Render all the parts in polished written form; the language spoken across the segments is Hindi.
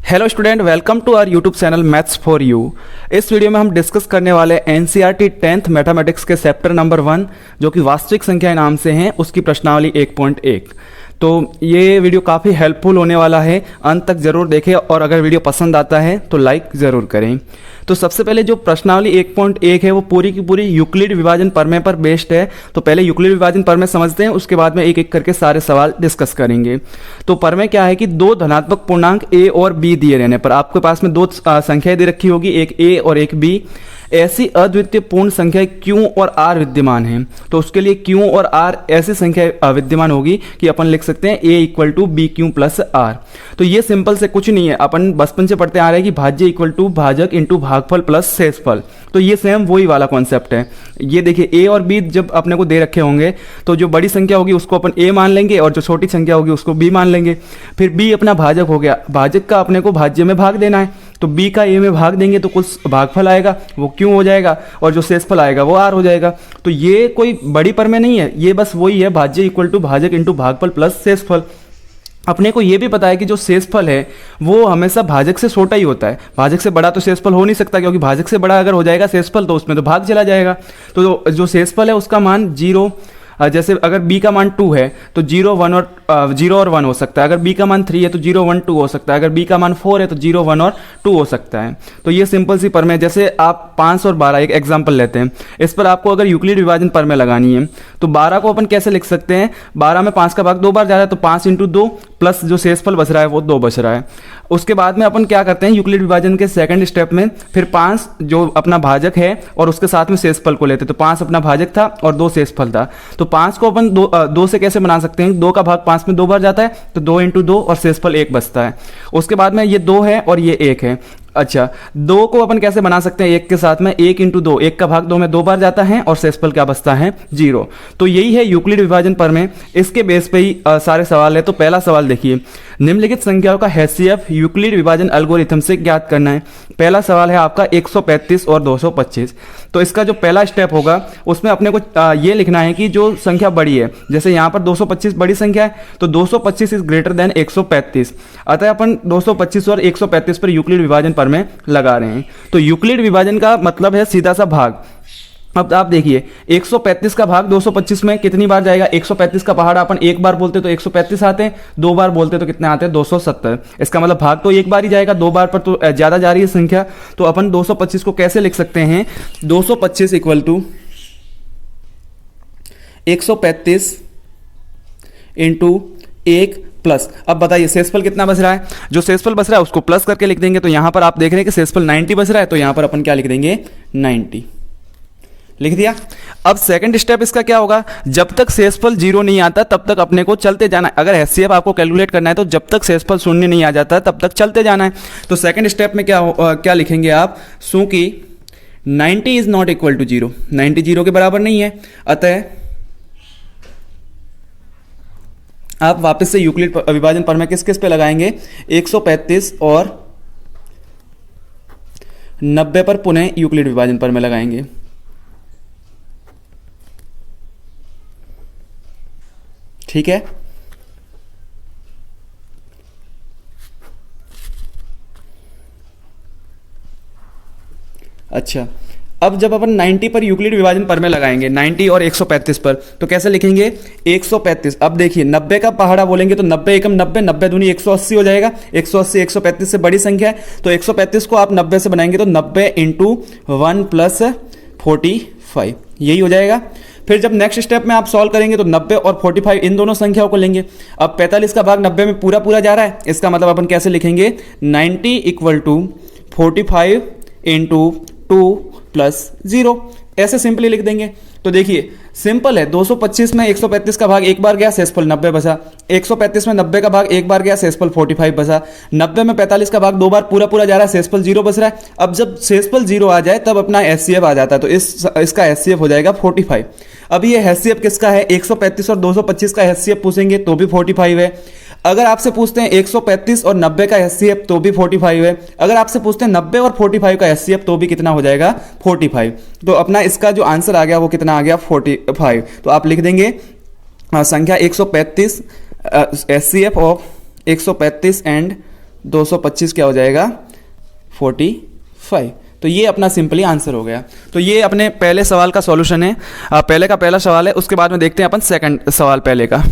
Hello student, welcome to our YouTube channel maths for you. इस वीडियो में हम डिस्कस करने वाले एनसीईआरटी 10th मैथमेटिक्स के चैप्टर नंबर 1 जो कि वास्तविक संख्याएं नाम से हैं, उसकी प्रश्नावली 1.1। तो ये वीडियो काफ़ी हेल्पफुल होने वाला है, अंत तक ज़रूर देखें और अगर वीडियो पसंद आता है तो लाइक ज़रूर करें। तो सबसे पहले जो प्रश्नावली 1.1 है वो पूरी की पूरी यूक्लिड विभाजन प्रमेय पर बेस्ड है। तो पहले यूक्लिड विभाजन प्रमेय समझते हैं, उसके बाद में एक एक करके सारे सवाल डिस्कस करेंगे। तो प्रमेय क्या है कि दो धनात्मक पूर्णांक a और b दिए रहने पर आपके पास में दो संख्याएं दे रखी होगी, एक a और एक b। ऐसी अद्वितीय पूर्ण संख्या q और r विद्यमान है। तो उसके लिए q और r ऐसी संख्या विद्यमान होगी कि अपन लिख सकते हैं a equal to B Q plus r। तो ये सिंपल से कुछ नहीं है, अपन बचपन से पढ़ते आ रहे हैं कि भाज्य इक्वल टू भाजक इंटू भागफल प्लस शेषफल। तो ये सेम वही वाला कॉन्सेप्ट है। ये देखिए a और b जब अपने को दे रखे होंगे तो जो बड़ी संख्या होगी उसको अपन a मान लेंगे और जो छोटी संख्या होगी उसको b मान लेंगे। फिर b अपना भाजक हो गया, भाजक का अपने को भाज्य में भाग देना है, तो b का a में भाग देंगे तो कुछ भागफल आएगा वो q हो जाएगा और जो शेषफल आएगा वो r हो जाएगा। तो ये कोई बड़ी प्रमेय नहीं है, ये बस वही है, भाज्य इक्वल टू भाजक इंटू भागफल प्लस शेषफल। अपने को ये भी पता है कि जो शेषफल है वो हमेशा भाजक से छोटा ही होता है, भाजक से बड़ा तो शेषफल हो नहीं सकता, क्योंकि भाजक से बड़ा अगर हो जाएगा शेषफल तो उसमें तो भाग चला जाएगा। तो जो शेषफल है उसका मान 0, जैसे अगर b का मान 2 है तो 0 और 1 हो सकता है, अगर b का मान 3 है तो 0 1 2 हो सकता है, अगर b का मान 4 है तो 0 1 और 2 हो सकता है। तो ये सिंपल सी प्रमेय। जैसे आप 5 और 12 एक एग्जांपल लेते हैं, इस पर आपको अगर यूक्लिड विभाजन प्रमेय लगानी है तो 12 को अपन कैसे लिख सकते हैं, 12 में 5 का भाग 2 बार जा रहा है तो 5 इंटू 2 प्लस जो शेषफल बच रहा है वो 2 बच रहा है। उसके बाद में अपन क्या करते हैं, यूक्लिड विभाजन के सेकंड स्टेप में फिर 5 जो अपना भाजक है और उसके साथ में शेषफल को लेते, तो 5 अपना भाजक था और 2 शेषफल था। तो 5 को अपन 2 से कैसे बना सकते हैं, 2 का भाग 5 में 2 बार जाता है तो 2 इंटू 2 और शेषफल 1 बचता है। उसके बाद में ये 2 है और ये 1 है। अच्छा, 2 को अपन कैसे बना सकते हैं, 1 के साथ में 1 इंटू 2, 1 का भाग 2 में 2 बार जाता है और शेषफल क्या बचता है 0। तो यही है यूक्लिड विभाजन प्रमेय, इसके बेस पे ही सारे सवाल है। तो पहला सवाल देखिए, निम्नलिखित संख्याओं का HCF यूक्लिड विभाजन एल्गोरिथम से ज्ञात करना है। पहला सवाल है आपका 135 और 225। तो इसका जो पहला स्टेप होगा उसमें अपने को ये लिखना है कि जो संख्या बड़ी है, जैसे यहाँ पर 225 बड़ी संख्या है तो 225 इज ग्रेटर देन 135, अतः अपन 225 और 135 पर यूक्लिड विभाजन प्रमेय लगा रहे हैं। तो यूक्लिड विभाजन का मतलब है सीधा सा भाग। अब आप देखिए 135 का भाग 225 में कितनी बार जाएगा, 135 का पहाड़ा अपन एक बार बोलते तो 135 आते हैं, 2 बार बोलते तो कितने आते हैं 270। इसका मतलब भाग तो एक बार ही जाएगा, 2 बार पर तो ज्यादा जा रही है संख्या। तो अपन 225 को कैसे लिख सकते हैं, 225 इक्वल टू 135 इंटू 1 प्लस। अब बताइए शेषफल कितना बच रहा है, जो शेषफल बच रहा है उसको प्लस करके लिख देंगे। तो यहां पर आप देख रहे हैं कि शेषफल 90 बच रहा है, तो यहां पर अपन क्या लिख देंगे 90 लिख दिया। अब सेकंड स्टेप इसका क्या होगा, जब तक शेषफल 0 नहीं आता तब तक अपने को चलते जाना है। अगर HCF आपको कैलकुलेट करना है तो जब तक शेषफल 0 नहीं आ जाता तब तक चलते जाना है। तो सेकंड स्टेप में क्या लिखेंगे आप, चूंकि 90 इज नॉट इक्वल टू 0, 90 0 के बराबर नहीं है, अतः आप वापस से यूक्लिड विभाजन प्रमेय किस किस पे लगाएंगे, 135 और 90 पर पुनः यूक्लिड विभाजन प्रमेय लगाएंगे। ठीक है, अच्छा अब जब अपन 90 पर यूक्लिड विभाजन प्रमेय लगाएंगे, 90 और 135 पर, तो कैसे लिखेंगे 135। अब देखिए 90 का पहाड़ा बोलेंगे तो 90 एकम 90, 90 दूनी 180 हो जाएगा, 180 135 से बड़ी संख्या है तो 135 को आप 90 से बनाएंगे तो 90 इंटू 1 प्लस 45 यही हो जाएगा। फिर जब नेक्स्ट स्टेप में आप सॉल्व करेंगे तो 90 और 45 इन दोनों संख्याओं को लेंगे। अब 45 का भाग 90 में पूरा पूरा जा रहा है, इसका मतलब अपन कैसे लिखेंगे 90 इक्वल टू 45 इंटू 2 प्लस 0, ऐसे सिंपली लिख देंगे। तो देखिए सिंपल है, 225 में 135 का भाग एक बार गया, शेषफल 90 बचा, 135 में 90 का भाग एक बार गया, शेषफल 45 बचा, 90 में 45 का भाग 2 बार पूरा पूरा जा रहा है, शेषफल 0 बच रहा है। अब जब शेषफल 0 आ जाए तब अपना HCF आ जाता है, तो इसका HCF हो जाएगा 45। अब ये HCF किसका है, 135 और 225 का HCF पूछेंगे तो भी 45 है। अगर आपसे पूछते हैं 135 और 90 का HCF तो भी 45 है। अगर आपसे पूछते हैं 90 और 45 का HCF तो भी कितना हो जाएगा 45। तो अपना इसका जो आंसर आ गया वो कितना आ गया 45। तो आप लिख देंगे संख्या 135 HCF ऑफ 135 एंड 225 क्या हो जाएगा 45। तो ये अपना सिंपली आंसर हो गया। तो ये अपने पहले सवाल का सॉल्यूशन है, पहले का पहला सवाल है। उसके बाद में देखते हैं अपन सेकंड सवाल पहले का।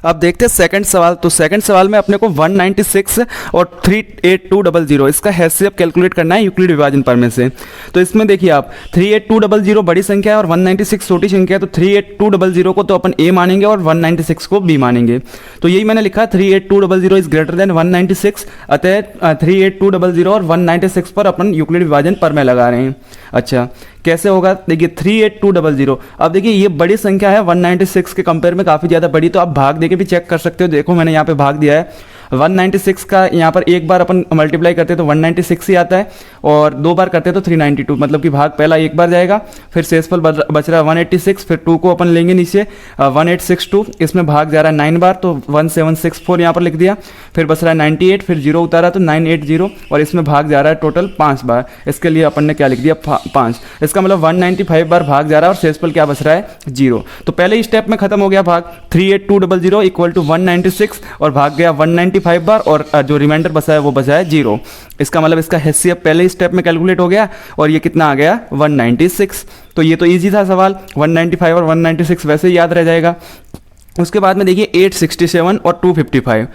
अब देखते हैं सेकंड सवाल। तो सेकंड सवाल में अपने को 196 और 38200 इसका HCF कैलकुलेट करना है यूक्लिड विभाजन प्रमेय से। तो इसमें देखिए आप 38200 बड़ी संख्या है और 196 छोटी संख्या है, तो 38200 को तो अपन A मानेंगे और 196 को B मानेंगे। तो यही मैंने लिखा 38200 इज ग्रेटर देन 196, अतः 38200 और 196 पर अपन यूक्लिड विभाजन प्रमेय लगा रहे हैं। अच्छा, कैसे होगा? देखिए 38200, अब देखिए ये बड़ी संख्या है 196 के कंपेयर में काफ़ी ज़्यादा बड़ी, तो आप भाग देके भी चेक कर सकते हो। देखो मैंने यहाँ पे भाग दिया है 196 का, यहाँ पर एक बार अपन मल्टीप्लाई करते हैं तो 196 ही आता है, और दो बार करते हैं तो 392, मतलब कि भाग पहला एक बार जाएगा, फिर शेषफल बच रहा है 186, फिर 2 को अपन लेंगे नीचे 1862, इसमें भाग जा रहा है 9 बार, तो 1764 यहाँ पर लिख दिया, फिर बच रहा है 98, फिर 0 उतारा तो 980, और इसमें भाग जा रहा है टोटल 5 बार। इसके लिए अपन ने क्या लिख दिया 5, इसका मतलब 195 बार भाग जा रहा है और शेषफल क्या बच रहा है 0। तो पहले ही स्टेप में खत्म हो गया भाग, 38200 इक्वल टू 196 और भाग गया 195 बार, और जो रिमाइंडर बचा है वो बचा है 0। इसका मतलब इसका HCF पहले ही स्टेप में कैलकुलेट हो गया, और ये कितना आ गया 196। तो ये तो इजी था सवाल, 195 और 196 वैसे ही याद रह जाएगा। उसके बाद में देखिए 867 और 255,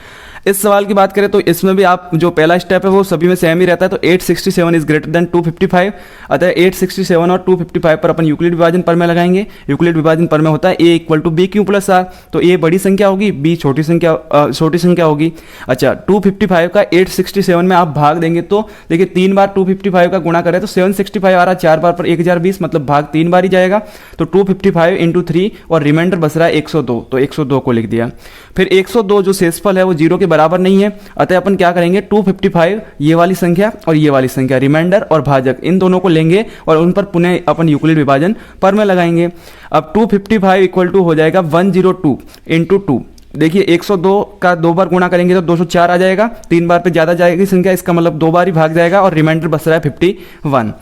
इस सवाल की बात करें तो इसमें भी आप जो पहला स्टेप है वो सभी में सेम ही रहता है। तो 867 इज ग्रेटर देन 255, अतः 867 और 255 पर अपन यूक्लिड विभाजन प्रमेय लगाएंगे। यूक्लिड विभाजन प्रमेय होता है A equal to BQ plus R, तो A बड़ी संख्या होगी, B छोटी संख्या होगी। अच्छा, 255 का 867 में आप भाग देंगे तो देखिए 3 बार 255 का गुणा करें तो 765 आ रहा है, 4 बार पर 1020, मतलब भाग 3 बार ही जाएगा। तो 255 इंटू 3 और रिमाइंडर बच रहा है 102, तो 102 को लिख दिया। फिर 102 जो शेषफल है वो 0 के बराबर नहीं है, अतः अपन क्या करेंगे 255 ये वाली संख्या और ये वाली संख्या, रिमाइंडर और भाजक, इन दोनों को लेंगे और उन पर पुनः अपन यूक्लिड विभाजन प्रमेय लगाएंगे। अब 255 इक्वल टू हो जाएगा 102 इंटू 2। देखिए 102 का 2 बार गुणा करेंगे तो 204 आ जाएगा, 3 बार पे ज़्यादा जाएगी संख्या, इसका मतलब 2 बार ही भाग जाएगा, और रिमाइंडर बच रहा है 51।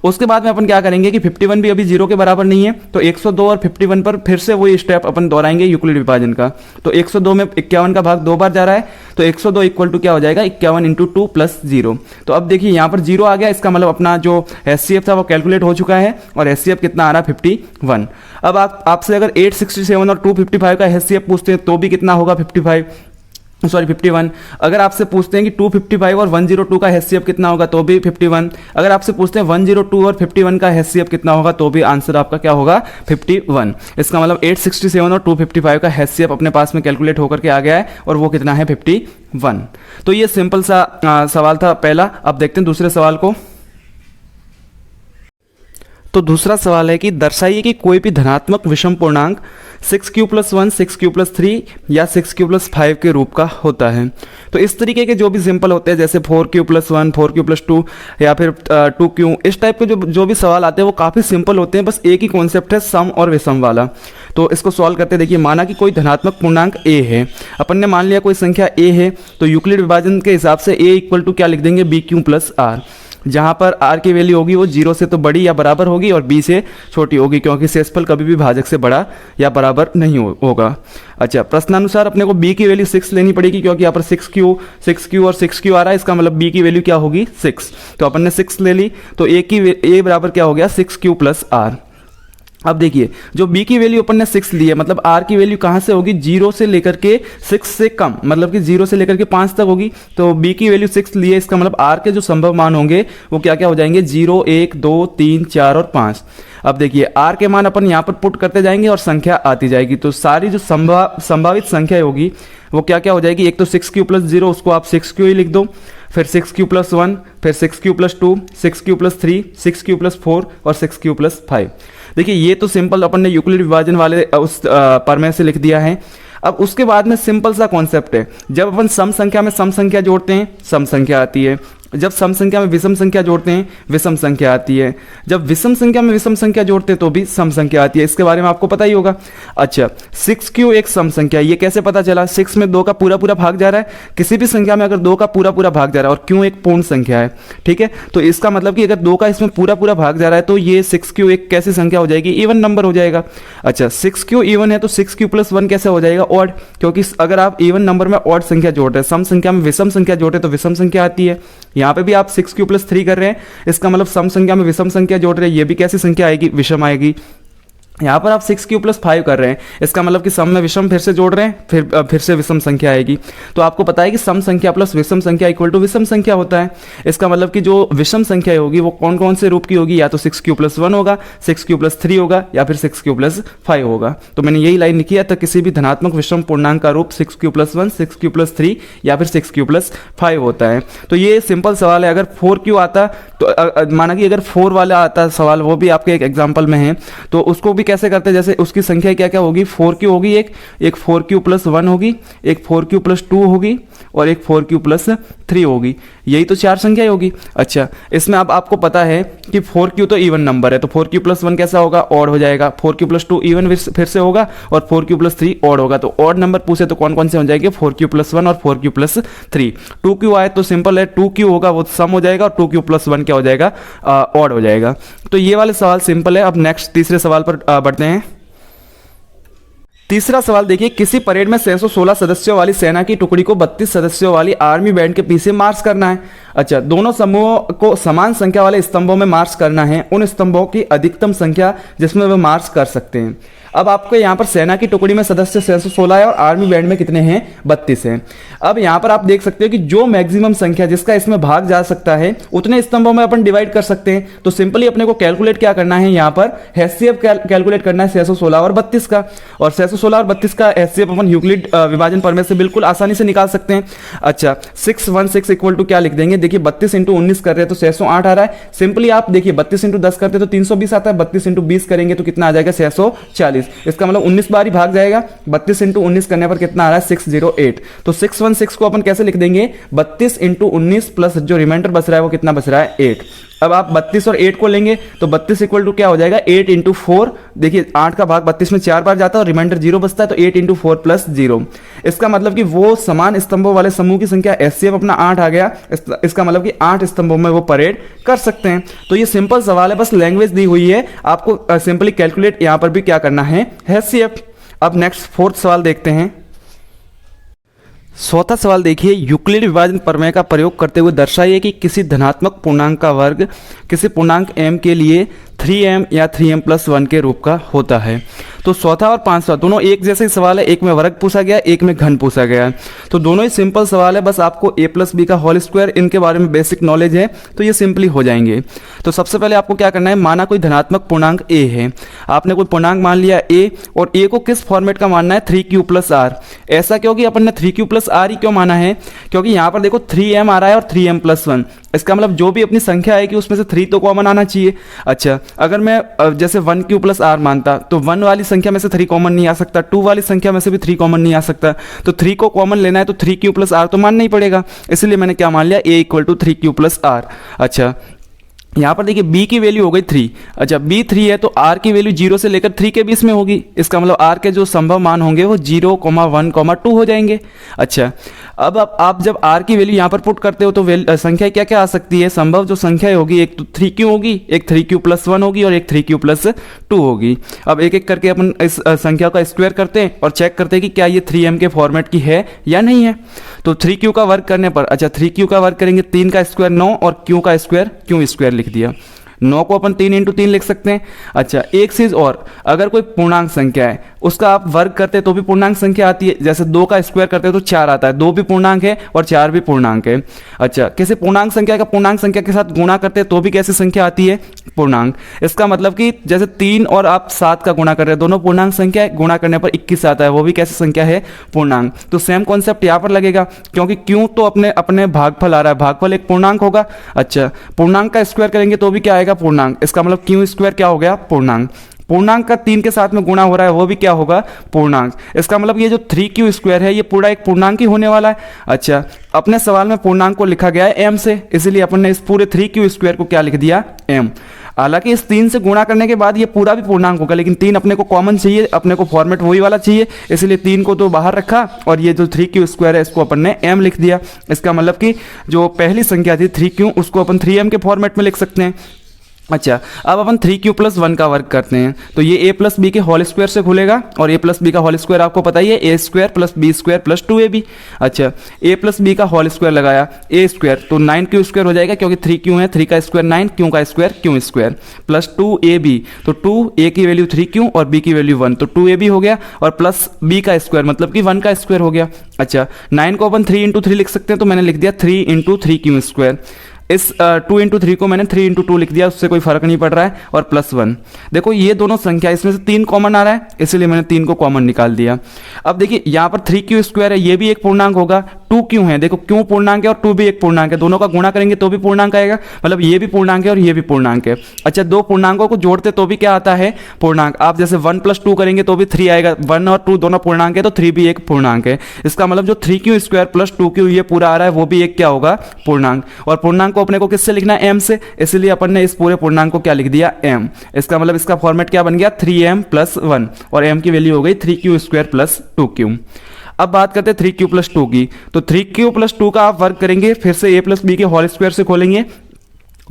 उसके बाद में अपन क्या करेंगे कि 51 भी अभी 0 के बराबर नहीं है, तो 102 और 51 पर फिर से वही स्टेप अपन दोहराएंगे यूक्लिड विभाजन का। तो 102 में 51 का भाग 2 बार जा रहा है, तो 102 इक्वल टू क्या हो जाएगा 51 इंटू 2 प्लस 0। तो अब देखिए यहाँ पर 0 आ गया, इसका मतलब अपना जो HCF था वो कैलकुलेट हो चुका है, और HCF कितना आ रहा है 51। अब आपसे अगर 867 और 255 का HCF पूछते हैं तो भी कितना होगा 51। अगर आपसे पूछते हैं कि 255 और 102 का HCF कितना होगा तो भी 51। अगर आपसे पूछते हैं 102 और 51 का HCF कितना होगा तो भी आंसर आपका क्या होगा 51। इसका मतलब 867 और 255 का HCF अपने पास में कैलकुलेट होकर के आ गया है, और वो कितना है 51। तो ये सिंपल सा सवाल था पहला। अब देखते हैं दूसरे सवाल को। तो दूसरा सवाल है कि दर्शाइए कि कोई भी धनात्मक विषम पूर्णांक 6q + 1, 6q + 3 या 6q + 5 के रूप का होता है। तो इस तरीके के जो भी सिंपल होते हैं, जैसे 4q + 1, 4q + 2 या फिर 2q, इस टाइप के जो भी सवाल आते हैं वो काफ़ी सिंपल होते हैं, बस एक ही कॉन्सेप्ट है सम और विषम वाला। तो इसको सॉल्व करते देखिए, माना कि कोई धनात्मक पूर्णांक a है, अपन ने मान लिया कोई संख्या a है, तो यूक्लिड विभाजन के हिसाब से a इक्वल टू क्या लिख देंगे BQ + R, जहाँ पर R की वैल्यू होगी वो 0 से तो बड़ी या बराबर होगी और B से छोटी होगी, क्योंकि शेषफल कभी भी भाजक से बड़ा या बराबर नहीं होगा। अच्छा, प्रश्नानुसार अपने को B की वैल्यू 6 लेनी पड़ेगी, क्योंकि यहाँ पर 6q और 6q आ रहा है, इसका मतलब B की वैल्यू क्या होगी 6। तो अपन ने 6 ले ली, तो A बराबर क्या हो गया 6q + R। अब देखिए जो B की वैल्यू अपन ने 6 ली है, मतलब R की वैल्यू कहाँ से होगी 0 से लेकर के 6 से कम, मतलब कि 0 से लेकर के 5 तक होगी। तो B की वैल्यू 6 ली है, इसका मतलब R के जो संभव मान होंगे वो क्या क्या हो जाएंगे 0, 1, 2, 3, 4 और 5। अब देखिए R के मान अपन यहाँ पर पुट करते जाएंगे और संख्या आती जाएगी, तो सारी जो संभावित संख्या होगी वो क्या क्या हो जाएगी। एक तो 6q + 0, उसको आप 6q ही लिख दो, फिर 6q + 1, फिर 6q + 2, 6q + 3, 6q + 4 और 6q + 5। देखिए ये तो सिंपल अपन ने यूक्लिड विभाजन वाले उस प्रमेय से लिख दिया है। अब उसके बाद में सिंपल सा कॉन्सेप्ट है, जब अपन सम संख्या में सम संख्या जोड़ते हैं सम संख्या आती है, जब सम संख्या में विषम संख्या जोड़ते हैं विषम संख्या आती है, जब विषम संख्या में विषम संख्या जोड़ते हैं तो भी सम संख्या आती है। इसके बारे में आपको पता ही होगा। अच्छा, 6q एक सम संख्या, ये कैसे पता चला? 6 में 2 का पूरा पूरा भाग जा रहा है, किसी भी संख्या में अगर 2 का पूरा पूरा भाग जा रहा है और q एक पूर्ण संख्या है, ठीक है, तो इसका मतलब कि अगर 2 का इसमें पूरा पूरा भाग जा रहा है तो ये 6q एक कैसी संख्या हो जाएगी? इवन नंबर हो जाएगा। अच्छा, 6q इवन है तो 6q + 1 कैसे हो जाएगा? ऑड, क्योंकि अगर आप इवन नंबर में ऑड संख्या जोड़ रहे हैं, सम संख्या में विषम संख्या जोड़ रहे हैं तो विषम संख्या आती है। यहाँ पे भी आप 6q + 3 कर रहे हैं, इसका मतलब सम संख्या में विषम संख्या जोड़ रहे हैं, ये भी कैसी संख्या आएगी? विषम आएगी। यहाँ पर आप 6q + 5 कर रहे हैं, इसका मतलब कि सम में विषम फिर से जोड़ रहे हैं, फिर से विषम संख्या आएगी। तो आपको पता है कि सम संख्या प्लस विषम संख्या इक्वल टू विषम संख्या होता है। इसका मतलब कि जो विषम संख्या होगी वो कौन कौन से रूप की होगी? या तो 6q + 1 होगा, 6q + 3 होगा, या फिर 6q + 5 होगा। तो मैंने यही लाइन लिखी है, तो किसी भी धनात्मक विषम पूर्णांक का रूप 6q + 1, 6q + 3 या फिर 6q + 5 होता है। तो ये सिंपल सवाल है। अगर 4q आता तो माना कि अगर 4 वाला आता सवाल, वो भी आपके एक एग्जाम्पल में है, तो उसको भी कैसे करते हैं? जैसे उसकी संख्या क्या क्या होगी? 4q होगी, एक 4q + 1 होगी, एक 4q + 2 होगी और एक 4q + 3 होगी। यही तो 4 संख्या होगी। अच्छा, इसमें अब आपको पता है कि 4q तो इवन नंबर है, तो 4q + 1 कैसा होगा? ऑड हो जाएगा। 4q + 2 इवन फिर से होगा और 4q + 3 ऑड होगा। तो ऑड नंबर पूछे तो कौन कौन से हो जाएंगे? 4q + 1 और 4q + 3। 2q आए तो सिंपल है, 2q होगा वो सम हो जाएगा और 2q + 1 क्या हो जाएगा? ऑड हो जाएगा। तो ये वाले सवाल सिंपल है। अब नेक्स्ट तीसरे सवाल पर बढ़ते हैं। तीसरा सवाल देखिए, किसी परेड में 616 सदस्यों वाली सेना की टुकड़ी को 32 सदस्यों वाली आर्मी बैंड के पीछे मार्च करना है। अच्छा, दोनों समूहों को समान संख्या वाले स्तंभों में मार्च करना है, उन स्तंभों की अधिकतम संख्या जिसमें वे मार्च कर सकते हैं। अब आपको यहाँ पर सेना की टुकड़ी में सदस्य 616 है और आर्मी बैंड में कितने हैं? 32 हैं। अब यहाँ पर आप देख सकते हो कि जो मैक्सिमम संख्या जिसका इसमें भाग जा सकता है उतने स्तंभों में अपन डिवाइड कर सकते हैं। तो सिंपली अपने को कैलकुलेट क्या करना है? यहाँ पर HCF कैलकुलेट करना है 616 और 32 का, और 616 और 32 का HCF अपन यूक्लिड विभाजन प्रमेय से बिल्कुल आसानी से निकाल सकते हैं। अच्छा, 616 इक्वल टू क्या लिख देंगे? देखिए 32 × 19 कर रहे हैं तो 608 आ रहा है। सिंपली आप देखिए 32 × 10 करते हैं तो 320 आता है, 32 × 20 करेंगे तो कितना आ जाएगा? 640। इसका मतलब 19 बार ही भाग जाएगा। 32 × 19 करने पर कितना आ रहा है? 608। तो 616 को अपन कैसे लिख देंगे? 32 × 19 प्लस जो रिमाइंडर बच रहा है वो कितना बच रहा है? 8। अब आप 32 और 8 को लेंगे तो 32 इक्वल टू क्या हो जाएगा? 8 × 4। देखिए 8 का भाग 32 में 4 बार जाता है और रिमाइंडर 0 बचता है, तो 8 × 4 + 0। इसका मतलब कि वो समान स्तंभों वाले समूह की संख्या HCF अपना 8 आ गया। इसका मतलब कि 8 स्तंभों में वो परेड कर सकते हैं। तो ये सिंपल सवाल है, बस लैंग्वेज दी हुई है, आपको सिंपली कैलकुलेट यहाँ पर भी क्या करना है? HCF। अब नेक्स्ट फोर्थ सवाल देखते हैं। चौथा सवाल देखिए, यूक्लिड विभाजन प्रमेय का प्रयोग करते हुए दर्शाइए कि किसी धनात्मक पूर्णांक का वर्ग किसी पूर्णांक m के लिए 3m या 3m + 1 के रूप का होता है। तो चौथा और पांचवा दोनों एक जैसे ही सवाल है, एक में वर्ग पूछा गया, एक में घन पूछा गया है। तो दोनों ही सिंपल सवाल है, बस आपको a + b का होल स्क्वायर इनके बारे में बेसिक नॉलेज है तो ये सिंपली हो जाएंगे। तो सबसे पहले आपको क्या करना है? माना कोई धनात्मक पूर्णांक a है, आपने कोई पूर्णांक मान लिया a, और a को किस फॉर्मेट का मानना है? 3q + r। ऐसा क्योंकि अपन ने 3q + r ही क्यों माना है? क्योंकि यहाँ पर देखो 3m आ रहा है और 3m + 1, इसका मतलब जो भी अपनी संख्या आएगी उसमें से 3 तो कॉमन आना चाहिए। अच्छा, अगर मैं जैसे 1q + r मानता तो 1 वाली संख्या में से 3 कॉमन नहीं आ सकता, 2 वाली संख्या में से भी 3 कॉमन नहीं आ सकता, तो 3 को कॉमन लेना है तो 3q + r तो मानना ही पड़ेगा। इसलिए मैंने क्या मान लिया? a = 3q + r। अच्छा, यहाँ पर देखिए b की वैल्यू हो गई 3। अच्छा, b 3 है तो r की वैल्यू 0 से लेकर 3 के बीच में होगी। इसका मतलब r के जो संभव मान होंगे वो 0, 1, 2 हो जाएंगे। अच्छा, अब आप जब r की वैल्यू यहाँ पर पुट करते हो तो संख्या क्या क्या आ सकती है? संभव जो संख्या होगी, एक तो 3q होगी, एक 3q + 1 होगी और एक 3q + 2 होगी। अब एक एक करके अपन इस संख्या का स्क्वायर करते हैं और चेक करते हैं कि क्या ये 3m के फॉर्मेट की है या नहीं है। तो 3q का वर्ग करने पर, अच्छा 3q का वर्ग करेंगे, 3 का स्क्वायर 9 और q का स्क्वायर q² लिख दिया। 9 को अपन 3 × 3 लिख सकते हैं। अच्छा, एक चीज और, अगर कोई पूर्णांक संख्या है उसका आप वर्ग करते हैं तो भी पूर्णांक संख्या आती है। जैसे 2 का स्क्वायर करते हैं तो 4 आता है, 2 भी पूर्णांक है और 4 भी पूर्णांक है। अच्छा, किसी पूर्णांक संख्या का पूर्णांक संख्या के साथ गुणा करते हैं तो भी कैसी संख्या आती है? पूर्णांक। इसका मतलब कि जैसे 3 और आप 7 का गुणा कर रहे हैं, दोनों पूर्णांक संख्या है, गुणा करने पर 21 आता है, वो भी कैसी संख्या है? पूर्णांक। तो सेम कॉन्सेप्ट यहाँ पर लगेगा, क्योंकि क्यों तो अपने भागफल आ रहा है, भागफल एक पूर्णांक होगा। अच्छा, पूर्णांक का स्क्वायर करेंगे तो भी क्या आएगा? पूर्णांक। इसका मतलब q² क्या हो गया? पूर्णांक। पूर्णांक का 3 के साथ में गुणा हो रहा है वो भी क्या होगा, पूर्णांक। इसका मतलब ये जो 3q² है ये पूरा एक पूर्णांक ही होने वाला है। अच्छा, अपने सवाल में पूर्णांक को लिखा गया है m से, इसलिए अपन ने इस पूरे 3q² को क्या लिख दिया, m। हालांकि इस 3 से गुणा करने के बाद ये पूरा भी पूर्णांक होगा, लेकिन 3 अपने को कॉमन चाहिए, अपने को फॉर्मेट वही वाला चाहिए, इसलिए 3 को तो बाहर रखा और ये जो 3q² है इसको अपन ने m लिख दिया। इसका मतलब कि जो पहली संख्या थी 3q उसको अपन 3m के फॉर्मेट में लिख सकते हैं। अच्छा, अब अपन 3q+1 का वर्क करते हैं, तो ये a+b के होल स्क्वायर से खुलेगा और a+b का होल स्क्वायर आपको पता ही है, a² + b² + 2ab। अच्छा, a+b का होल स्क्वायर लगाया a², तो 9q² हो जाएगा क्योंकि 3q है, 3 का स्क्वायर 9, q का स्क्वायर q² प्लस 2ab, तो 2a की वैल्यू 3q और b की वैल्यू 1, तो 2ab हो गया और प्लस b का स्क्वायर मतलब कि 1 का स्क्वायर हो गया। अच्छा, 9 को अपन 3 × 3 लिख सकते हैं, तो मैंने लिख दिया 3 × 3q²। इस 2 × 3 को मैंने 3 × 2 लिख दिया, उससे कोई फर्क नहीं पड़ रहा है, और +1। देखो ये दोनों संख्या इसमें से 3 कॉमन आ रहा है, इसलिए मैंने 3 को कॉमन निकाल दिया। अब देखिए यहाँ पर 3q² है, ये भी एक पूर्णांक होगा, 2q है, देखो q पूर्णांक है और 2 भी एक पूर्णांक है, दोनों का गुणा करेंगे तो भी पूर्णांक आएगा, मतलब ये भी पूर्णांक है और ये भी पूर्णांक है। अच्छा, दो पूर्णांकों को जोड़ते तो भी क्या आता है, पूर्णांक। आप जैसे 1 + 2 करेंगे तो भी 3 आएगा, 1 और 2 दोनों पूर्णांक है तो 3 भी एक पूर्णांक है। इसका मतलब जो 3q² + 2q ये पूरा आ रहा है वो भी एक क्या होगा, पूर्णांक। और पूर्णांक को अपने को किससे लिखना है, m से, इसलिए अपन ने इस पूरे पूर्णांक को क्या लिख दिया, m। इसका मतलब इसका फॉर्मेट क्या बन गया, 3m + 1, और m की वैल्यू हो गई 3q² + 2q। अब बात करते हैं 3q + 2 की, तो 3q + 2 का आप वर्क करेंगे, फिर से a+b के होल स्क्वायर से खोलेंगे,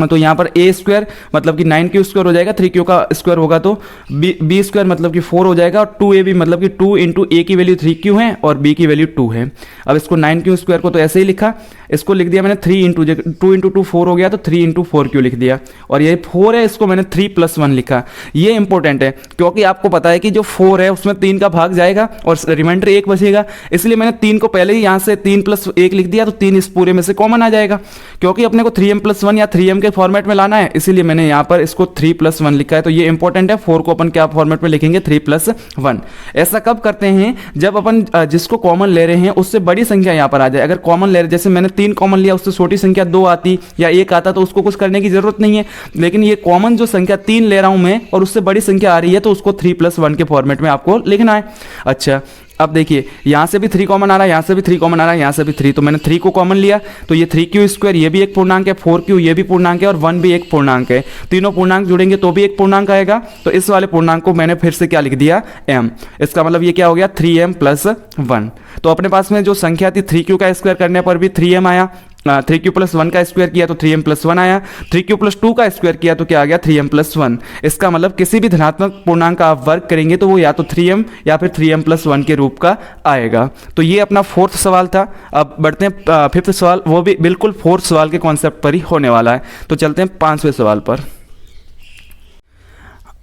तो यहाँ पर a² मतलब कि 9q² हो जाएगा, 3q का स्क्वायर होगा तो b² मतलब कि 4 हो जाएगा, और 2ab मतलब कि 2 × a की वैल्यू 3q है और b की वैल्यू 2 है। अब इसको 9q² को तो ऐसे ही लिखा, इसको लिख दिया मैंने 3 × 2 × 2 4 हो गया, तो 3 × 4q लिख दिया, और ये 4 है इसको मैंने 3 + 1 लिखा। ये इंपॉर्टेंट है क्योंकि आपको पता है कि जो 4 है उसमें 3 का भाग जाएगा और रिमाइंडर 1 बचेगा, इसलिए मैंने 3 को पहले ही यहाँ से 3 + 1 लिख दिया, तो 3 इस पूरे में से कॉमन आ जाएगा, क्योंकि अपने को 3m + 1 या 3m के फॉर्मेट में लाना है, इसीलिए मैंने यहाँ पर इसको 3 + 1 लिखा है। तो ये इंपॉर्टेंट है, 4 को अपन क्या फॉर्मेट में लिखेंगे, 3 + 1। ऐसा कब करते हैं, जब अपन जिसको कॉमन ले रहे हैं उससे बड़ी संख्या यहाँ पर आ जाए। अगर कॉमन ले रहे, जैसे मैंने 3 कॉमन लिया, उससे छोटी संख्या 2 आती या 1 आता तो उसको कुछ करने की जरूरत नहीं है, लेकिन ये कॉमन जो संख्या 3 ले रहा हूं मैं और उससे बड़ी संख्या आ रही है, तो उसको 3 + 1 के फॉर्मेट में आपको लिखना है। अच्छा, अब देखिए यहाँ से भी 3 कॉमन आ रहा है, यहाँ से भी 3 कॉमन आ रहा है, यहाँ से भी 3, तो मैंने 3 को कॉमन लिया, तो ये 3q² ये भी एक पूर्णांक है, 4q ये भी पूर्णांक है और 1 भी एक पूर्णांक है। तीनों पूर्णांक जुड़ेंगे तो भी एक पूर्णांक आएगा, तो इस वाले पूर्णांक को मैंने फिर से क्या लिख दिया, m। इसका मतलब ये क्या हो गया, 3m + 1। तो अपने पास में जो संख्या थी 3q का स्क्वायर करने पर भी 3m आया, 3q + 1 का स्क्वायर किया तो 3m + 1 आया, 3q + 2 का स्क्वायर किया तो क्या आ गया, 3m + 1। इसका मतलब किसी भी धनात्मक पूर्णांक का आप वर्क करेंगे तो वो या तो 3m या फिर 3m + 1 के रूप का आएगा। तो ये अपना 4th सवाल था। अब बढ़ते हैं 5th सवाल, वो भी बिल्कुल 4th सवाल के कॉन्सेप्ट पर ही होने वाला है। तो चलते हैं 5वें सवाल पर।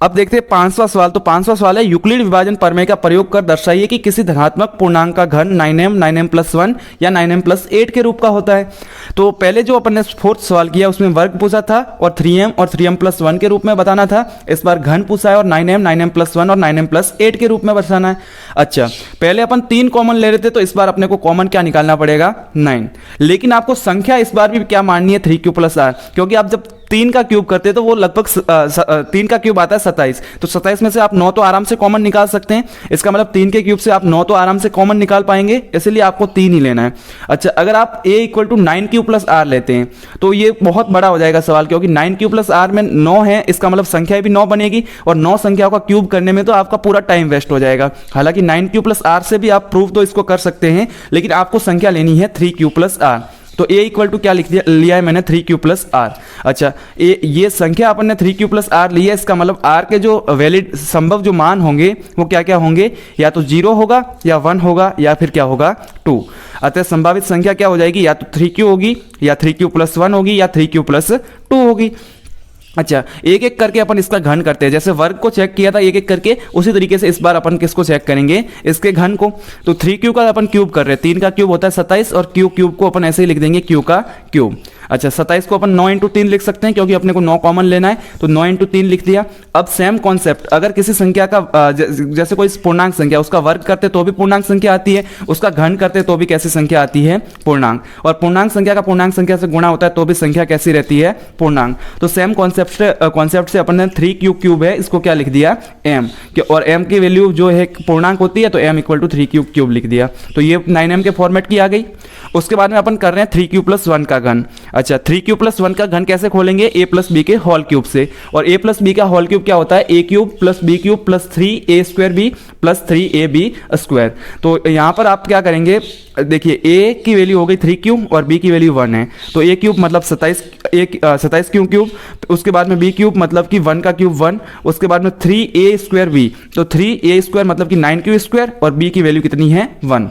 अब देखते हैं 5वां सवाल। तो 5वां सवाल है, यूक्लिड विभाजन प्रमेय का प्रयोग कर दर्शाइए कि किसी धनात्मक पूर्णांक का घन 9m 9m + 1 या 9m + 8 के रूप का होता है। तो पहले जो अपन ने 4th सवाल किया उसमें वर्ग पूछा था और 3m और 3m + 1 के रूप में बताना था। इस बार घन पूछा है और 9m 9m + 1 और 9m + 8 के रूप में बताना है। अच्छा, पहले अपन 3 कॉमन ले रहे थे, तो इस बार अपने को कॉमन क्या निकालना पड़ेगा, 9। लेकिन आपको संख्या इस बार भी क्या माननी है, 3q + r, क्योंकि आप जब 3 का क्यूब करते हैं तो वो लगभग 3 का क्यूब आता है 27, तो 27 में से आप 9 तो आराम से कॉमन निकाल सकते हैं। इसका मतलब 3 के क्यूब से आप 9 तो आराम से कॉमन निकाल पाएंगे, इसलिए आपको 3 ही लेना है। अच्छा, अगर आप a = 9q + r लेते हैं तो ये बहुत बड़ा हो जाएगा सवाल, क्योंकि 9q + r में 9 है, इसका मतलब संख्या भी 9 बनेगी और 9 संख्याओं का क्यूब करने में तो आपका पूरा टाइम वेस्ट हो जाएगा। हालांकि 9q + r से भी आप प्रूव तो इसको कर सकते हैं, लेकिन आपको संख्या लेनी है 3q + r। तो a = क्या लिया है मैंने, 3q + r। अच्छा, ये संख्या अपन ने 3q + r ली है, इसका मतलब r के जो वैलिड संभव जो मान होंगे वो क्या क्या होंगे, या तो 0 होगा या 1 होगा या फिर क्या होगा, 2। अतः संभावित संख्या क्या हो जाएगी, या तो 3q होगी या 3q + 1 होगी या 3q + 2 होगी। अच्छा, एक एक करके अपन इसका घन करते हैं, जैसे वर्ग को चेक किया था एक एक करके, उसी तरीके से इस बार अपन किसको चेक करेंगे, इसके घन को। तो 3q का अपन क्यूब कर रहे हैं, 3 का क्यूब होता है 27 और क्यूब को अपन ऐसे ही लिख देंगे q का क्यूब। अच्छा 27 को अपन 9 इंटू 3 लिख सकते हैं क्योंकि अपने को 9 कॉमन लेना है, तो 9 इंटू 3 लिख दिया। अब सेम कॉन्सेप्ट, अगर किसी संख्या का जैसे कोई पूर्णांक संख्या, उसका वर्ग करते तो भी पूर्णांक संख्या आती है, उसका घन करते तो भी कैसी संख्या आती है, पूर्णांक। और पूर्णांक संख्या का पूर्णांक संख्या से गुणा होता है तो भी संख्या कैसी रहती है, पूर्णांक। तो सेम कॉन्सेप्ट से अपन ने 3 क्यूब है, इसको क्या लिख दिया, m, और m की वैल्यू जो है पूर्णांक होती है तो m इक्वल टू 3 क्यूब लिख दिया। तो ये 9m के फॉर्मेट की आ गई। उसके बाद में अपन कर रहे हैं 3q प्लस 1 का घन। अच्छा 3q प्लस 1 का घन कैसे खोलेंगे, a प्लस बी के होल क्यूब से। और a प्लस बी का होल क्यूब क्या होता है, a cube plus B cube plus 3a square B plus 3ab square. तो यहाँ पर आप क्या करेंगे, देखिए a की वैल्यू हो गई 3q और b की वैल्यू 1 है, तो a क्यूब मतलब 27 क्यूब, उसके बाद में b क्यूब मतलब कि 1 का क्यूब 1, उसके बाद में 3a स्क्वायर b, तो 3a स्क्वायर मतलब कि 9q स्क्वायर और b की वैल्यू कितनी है, 1।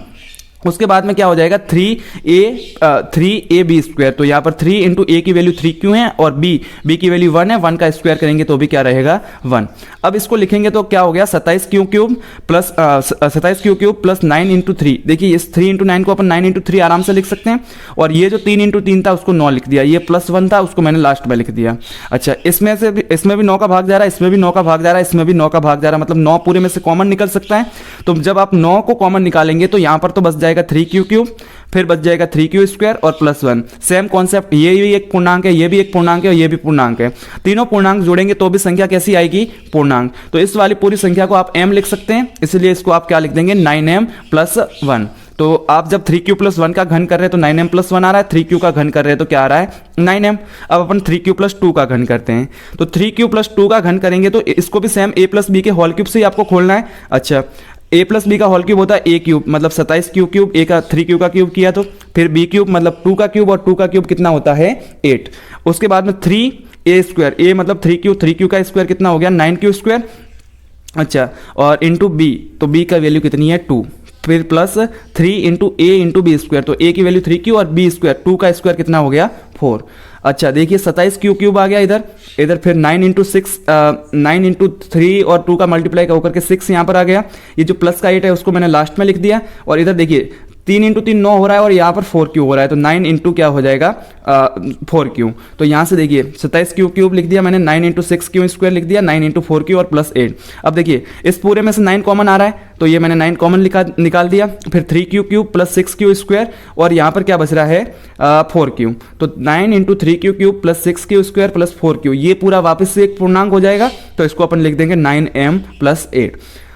उसके बाद में क्या हो जाएगा 3ab स्क्वायर, तो यहाँ पर 3 इंटू ए की वैल्यू 3q है और b की वैल्यू 1 है, 1 का स्क्वायर करेंगे तो भी क्या रहेगा, 1। अब इसको लिखेंगे तो क्या हो गया 27q क्यूब प्लस 9 इंटू 3। देखिए इस 3 इंटू 9 को अपन 9 इंटू 3 आराम से लिख सकते हैं, और ये जो 3 इंटू 3 था उसको 9 लिख दिया, ये प्लस 1 था उसको मैंने लास्ट में लिख दिया। अच्छा इसमें भी 9 का भाग जा रहा है, इसमें भी 9 का भाग जा रहा है, इसमें भी 9 का भाग जा रहा है, मतलब 9 पूरे में से कॉमन निकल सकता है। तो जब आप 9 को कॉमन निकालेंगे तो यहाँ पर तो बच जाएगा 3q क्यूब, फिर बच जाएगा 3q स्क्वायर और प्लस 1। सेम कॉन्सेप्ट, ये भी एक पूर्णांक है, ये भी एक पूर्णांक है और ये भी पूर्णांक है, तीनों पूर्णांक जोड़ेंगे तो भी संख्या कैसी आएगी, पूर्णांक। तो इस वाली पूरी संख्या को आप m लिख सकते हैं, इसलिए इसको आप क्या लिख देंगे, 9m प्लस 1। तो आप जब 3q प्लस 1 का घन कर रहे हैं तो 9m प्लस 1 आ रहा है, 3q का घन कर रहे हैं तो क्या आ रहा है, 9m। अब अपन 3q प्लस 2 का घन करते हैं, तो 3q प्लस 2 का घन करेंगे तो इसको भी सेम a प्लस बी के होल क्यूब से ही आपको खोलना है। अच्छा a प्लस बी का होल क्यूब होता है a क्यूब, मतलब 27 क्यूब, a का 3q का क्यूब किया, तो फिर b क्यूब मतलब 2 का क्यूब, और 2 का क्यूब कितना होता है, 8। उसके बाद में 3a स्क्वायर, a मतलब 3q का स्क्वायर कितना हो गया, 9q स्क्वायर। अच्छा और इंटू b, तो b का वैल्यू कितनी है, 2, फिर plus 3 into a into B square, तो a की वैल्यू 3q और b स्क्वायर 2 का स्क्वायर कितना हो गया, 4। अच्छा देखिए 27 क्यूब आ गया इधर फिर 9 इंटू 3 और 2 का मल्टीप्लाई होकर के 6 यहाँ पर आ गया। ये जो प्लस का 8 है उसको मैंने लास्ट में लिख दिया, और इधर देखिए 3 इंटू 3 9 हो रहा है और यहाँ पर 4q हो रहा है, तो 9 इंटू क्या हो जाएगा, 4q। तो यहाँ से देखिए 27 क्यूब लिख दिया मैंने, 9 इंटू 6q स्क्वायर लिख दिया, 9 इंटू 4q और प्लस 8। अब देखिए इस पूरे में से 9 कॉमन आ रहा है, तो ये मैंने 9 कॉमन निकाल दिया, फिर 3q cube plus 6q square, और यहाँ पर क्या बच रहा है, 4q। तो 9 into 3q cube plus 6q square plus 4q, ये पूरा वापस से एक पूर्णांक हो जाएगा, तो इसको अपन लिख देंगे 9m प्लस 8।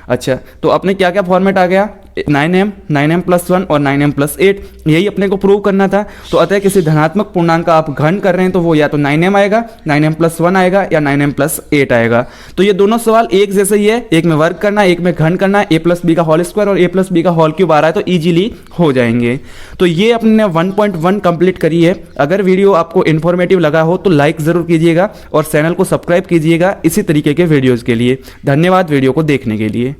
अच्छा तो अपने क्या क्या फॉर्मेट आ गया, 9m प्लस 1 और 9m प्लस 8, यही अपने को प्रूव करना था। तो अतः किसी धनात्मक पूर्णांक का आप घन कर रहे हैं तो वो या तो 9m आएगा, 9m प्लस 1 आएगा, या 9m प्लस 8 आएगा। तो ये दोनों सवाल एक जैसे ही है, एक में वर्ग करना है, एक में घन करना है, a प्लस बी का होल स्क्वायर और a प्लस बी का होल क्यूब आ रहा है, तो ईजिली हो जाएंगे। तो ये अपने 1.1 कंप्लीट करी है। अगर वीडियो आपको इन्फॉर्मेटिव लगा हो तो लाइक ज़रूर कीजिएगा और चैनल को सब्सक्राइब कीजिएगा इसी तरीके के वीडियोज़ के लिए। धन्यवाद वीडियो को देखने के लिए।